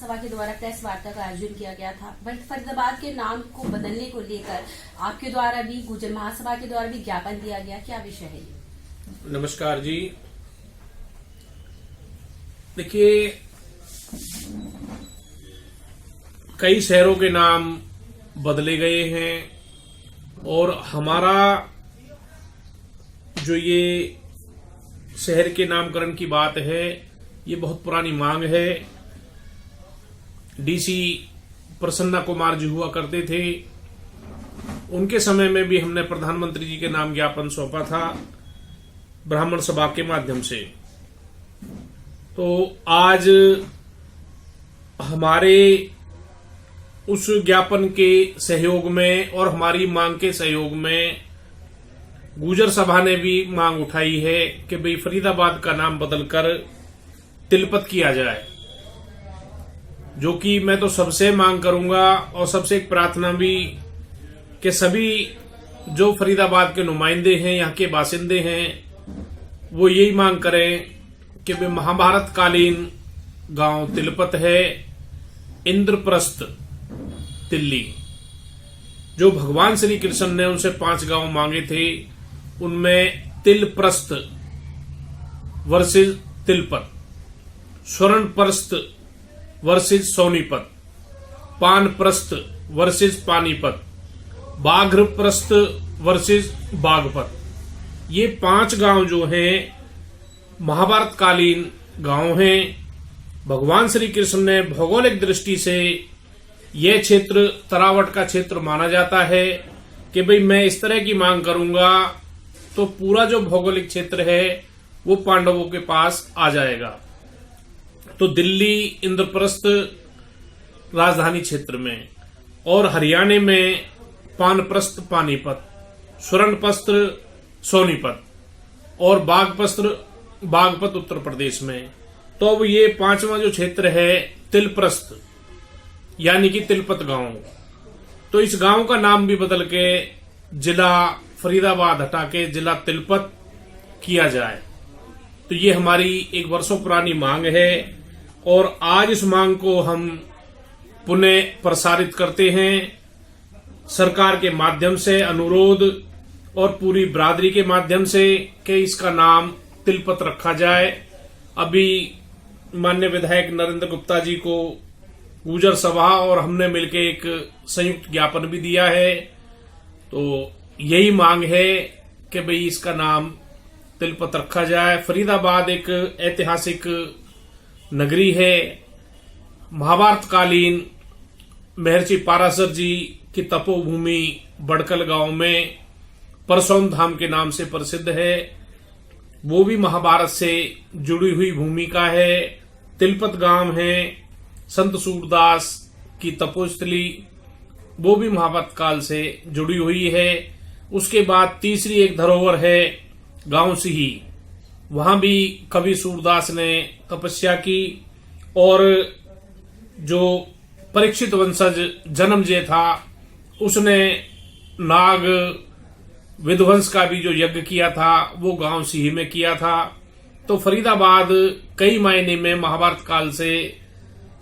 महासभा के द्वारा प्रेस वार्ता का आयोजन किया गया था। फरीदाबाद के नाम को बदलने को लेकर आपके द्वारा भी, गुर्जर महासभा के द्वारा भी ज्ञापन दिया गया, क्या विषय है ये? नमस्कार जी। देखिए, कई शहरों के नाम बदले गए हैं और हमारा जो ये शहर के नामकरण की बात है, ये बहुत पुरानी मांग है। डीसी प्रसन्ना कुमार जी हुआ करते थे, उनके समय में भी हमने प्रधानमंत्री जी के नाम ज्ञापन सौंपा था ब्राह्मण सभा के माध्यम से। तो आज हमारे उस ज्ञापन के सहयोग में और हमारी मांग के सहयोग में गुर्जर सभा ने भी मांग उठाई है कि भाई फरीदाबाद का नाम बदलकर तिलपत किया जाए, जो कि मैं तो सबसे मांग करूंगा और सबसे एक प्रार्थना भी कि सभी जो फरीदाबाद के नुमाइंदे हैं, यहाँ के बासिंदे हैं, वो यही मांग करें कि वे महाभारत कालीन गांव तिलपत है, इंद्रप्रस्थ दिल्ली। जो भगवान श्री कृष्ण ने उनसे 5 गांव मांगे थे, उनमें Tilprastha versus Tilpat, Swarnaprastha versus Sonipat, Panprastha versus Panipat, Baghprastha versus Baghpat, ये 5 गांव जो हैं महाभारत कालीन गांव हैं। भगवान श्री कृष्ण ने भौगोलिक दृष्टि से यह क्षेत्र तरावट का क्षेत्र माना जाता है कि भाई मैं इस तरह की मांग करूंगा तो पूरा जो भौगोलिक क्षेत्र है वो पांडवों के पास आ जाएगा। तो दिल्ली इंद्रप्रस्थ राजधानी क्षेत्र में और हरियाणा में पानप्रस्थ पानीपत, स्वर्णप्रस्थ सोनीपत और बागपत उत्तर प्रदेश में। तो अब ये 5वां जो क्षेत्र है तिलप्रस्थ यानी कि तिलपत गांव, तो इस गांव का नाम भी बदल के जिला फरीदाबाद हटा के जिला तिलपत किया जाए। तो ये हमारी एक वर्षों पुरानी मांग है और आज इस मांग को हम पुनः प्रसारित करते हैं सरकार के माध्यम से, अनुरोध और पूरी बिरादरी के माध्यम से कि इसका नाम तिलपत रखा जाए। अभी माननीय विधायक नरेंद्र गुप्ता जी को गुर्जर सभा और हमने मिलकर एक संयुक्त ज्ञापन भी दिया है। तो यही मांग है कि भाई इसका नाम तिलपत रखा जाए। फरीदाबाद एक ऐतिहासिक नगरी है। महाभारत कालीन महर्षि पाराशर जी की तपोभूमि बड़कल गांव में परशुराम धाम के नाम से प्रसिद्ध है, वो भी महाभारत से जुड़ी हुई भूमिका है। तिलपत गांव है संत सूरदास की तपोस्थली, वो भी महाभारत काल से जुड़ी हुई है। उसके बाद तीसरी एक धरोहर है गांव सिही, वहां भी कवि सूरदास ने तपस्या की और जो परीक्षित वंशज जन्मजय था उसने नाग विध्वंस का भी जो यज्ञ किया था वो गांव सिही में किया था। तो फरीदाबाद कई मायने में महाभारत काल से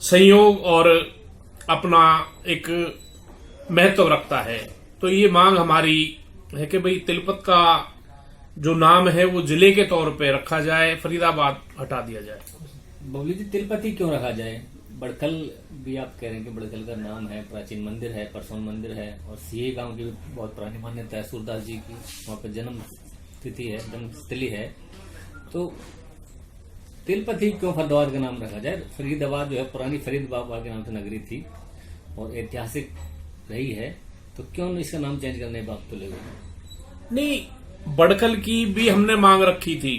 संयोग और अपना एक महत्व रखता है। तो ये मांग हमारी है कि भाई तिलपत का जो नाम है वो जिले के तौर पे रखा जाए, फरीदाबाद हटा दिया जाए। बबली जी, तिलपति क्यों रखा जाए? बड़कल भी आप कह रहे हैं कि बड़कल का नाम है, प्राचीन मंदिर है, परशुराम मंदिर है और सीए गांव की भी बहुत पुरानी मान्यता है, सूरदास जी की वहां पर जन्म तिथि है, जन्मस्थली है। तो तिलपति क्यों फरीदाबाद का नाम रखा जाए? फरीदाबाद जो है पुरानी फरीदाबाद के नाम से नगरी थी और ऐतिहासिक रही है, तो क्यों इसका नाम चेंज करने की बात तो ले नहीं, बड़कल की भी हमने मांग रखी थी,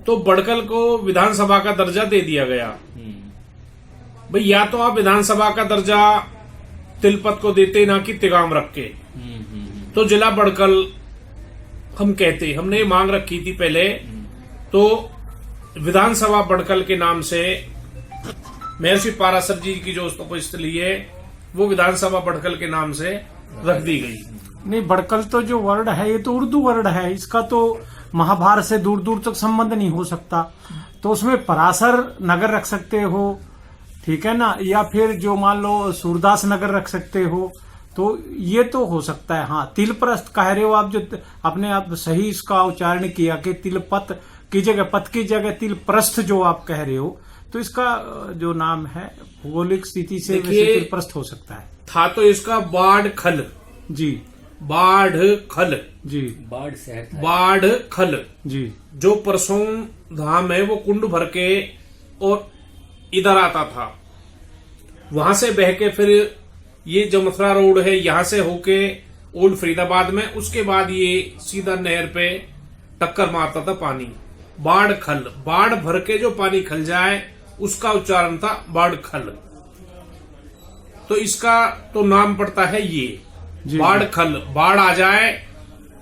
तो बड़कल को विधानसभा का दर्जा दे दिया गया। भाई या तो आप विधानसभा का दर्जा तिलपत को देते ना कि तिगाम रख के, तो जिला बड़कल हम कहते। हमने ये मांग रखी थी पहले, तो विधानसभा बड़कल के नाम से महर्षि पाराशर जी की जो तपोस्थली है वो विधानसभा बड़कल के नाम से रख दी गई। नहीं, बड़कल तो जो वर्ड है ये तो उर्दू वर्ड है, इसका तो महाभारत से दूर दूर तक संबंध नहीं हो सकता। तो उसमें पराशर नगर रख सकते हो ठीक है ना, या फिर जो मान लो सूरदास नगर रख सकते हो, तो ये तो हो सकता है। हाँ, तिलप्रस्थ कह रहे हो आप, जो अपने आप सही इसका उच्चारण किया कि तिलपत की जगह, पत की जगह तिलप्रस्थ जो आप कह रहे हो, तो इसका जो नाम है भौगोलिक स्थिति से वैसे देखिए, तिलप्रस्थ हो सकता है। था तो इसका बाढ़ खल, जी बाढ़ खल, जी बाढ़ शहर था। बाढ़ खल। जी जो परसों धाम है वो कुंड भर के और इधर आता था, वहां से बह के फिर ये जो मथुरा रोड है यहां से होके ओल्ड फरीदाबाद में, उसके बाद ये सीधा नहर पे टक्कर मारता था पानी। बाढ़ खल, बाढ़ भर के जो पानी खल जाए उसका उच्चारण था बाढ़ खल। तो इसका तो नाम पड़ता है ये जी। बाढ़ खल। बाढ़ आ जाए,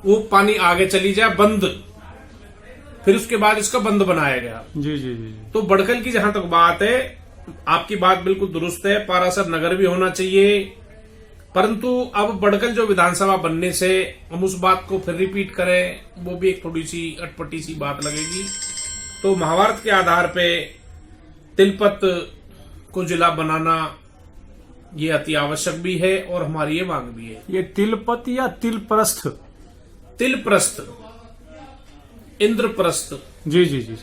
वो पानी आगे चली जाए, बंद, फिर उसके बाद इसका बंद बनाया गया। जी जी जी तो बड़कल की जहां तक बात है, आपकी बात बिल्कुल दुरुस्त है, पारासर नगर भी होना चाहिए। परंतु अब बड़कल जो विधानसभा बनने से हम उस बात को फिर रिपीट करें, वो भी एक थोड़ी सी अटपटी सी बात लगेगी। तो महाभारत के आधार पे तिलपत को जिला बनाना ये अति आवश्यक भी है और हमारी ये मांग भी है। ये तिलपत या तिलप्रस्थ? तिलप्रस्थ, इंद्रप्रस्थ, जी जी जी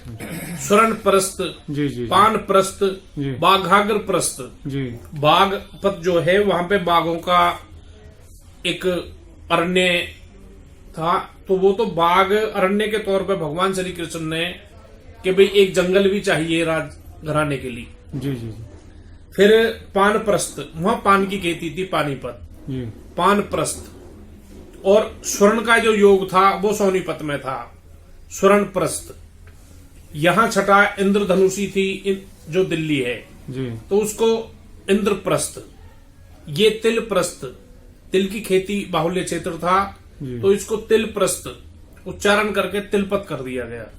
स्वर्णप्रस्थ, जी जी पानप्रस्थ, जी। बाघाग्र प्रस्थ। जी बागपत जो है वहां पे बाघों का एक अरण्य था, तो वो तो बाघ अरण्य के तौर पे भगवान श्री कृष्ण ने कि भाई एक जंगल भी चाहिए राज घराने के लिए। जी जी जी फिर पानप्रस्थ, वहां पान की खेती थी, पानीपत, जी पानप्रस्थ। और स्वर्ण का जो योग था वो सोनीपत में था, स्वर्णप्रस्थ। यहां छठा इंद्रधनुषी थी जो दिल्ली है, जी तो उसको इंद्रप्रस्थ। ये तिलप्रस्थ, तिल की खेती बाहुल्य क्षेत्र था, जी। तो इसको तिलप्रस्थ उच्चारण करके तिलपत कर दिया गया।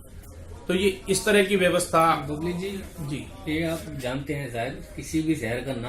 तो ये इस तरह की व्यवस्था। बबली जी, जी, ये आप जानते हैं शायद, किसी भी शहर का नाम